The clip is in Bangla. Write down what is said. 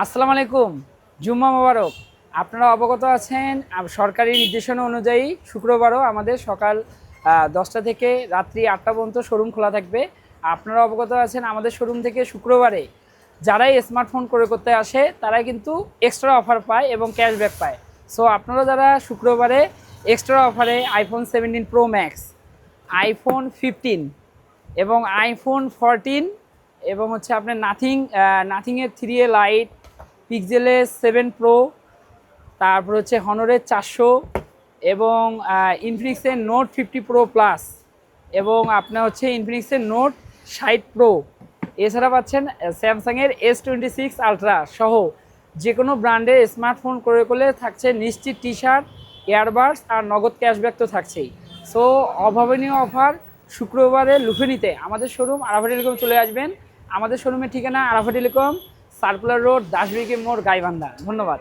আসসালামু আলাইকুম, জুম্মা মোবারক। আপনারা অবগত আছেন সরকারি নির্দেশনা অনুযায়ী শুক্রবারও আমাদের সকাল 10টা থেকে রাত্রি 8টা পর্যন্ত শোরুম খোলা থাকবে। আপনারা অবগত আছেন আমাদের শোরুম থেকে শুক্রবারে যারাই স্মার্টফোন ক্রয় করতে আসে তারাই কিন্তু এক্সট্রা অফার পায় এবং ক্যাশব্যাক পায়। সো আপনারা যারা শুক্রবারে এক্সট্রা অফারে আইফোন 17 প্রো ম্যাক্স, আইফোন 15 এবং আইফোন 14 এবং হচ্ছে আপনার নাথিংয়ের 3A লাইট, পিক্সেলের 7 প্রো, তারপর হচ্ছে হনরের 400 এবং ইনফিনিক্সের নোট 50 প্রো প্লাস এবং আপনার হচ্ছে ইনফিনিক্সের নোট 60 প্রো, এছাড়া পাচ্ছেন স্যামসাংয়ের S26 আলট্রা সহ যে কোনো ব্র্যান্ডের স্মার্টফোন ক্রয় করলে থাকছে নিশ্চিত টি শার্ট, ইয়ারবাডস আর নগদ ক্যাশব্যাক তো থাকছেই। সো অভাবনীয় অফার শুক্রবারে লুফে নিতে আমাদের শোরুম আরাফা টেলিকম চলে আসবেন। আমাদের শোরুমের ঠিকানা আরাফা টেলিকম, সার্কুলার রোড, দাসবিকে মোড়, গাইবান্ধা। ধন্যবাদ।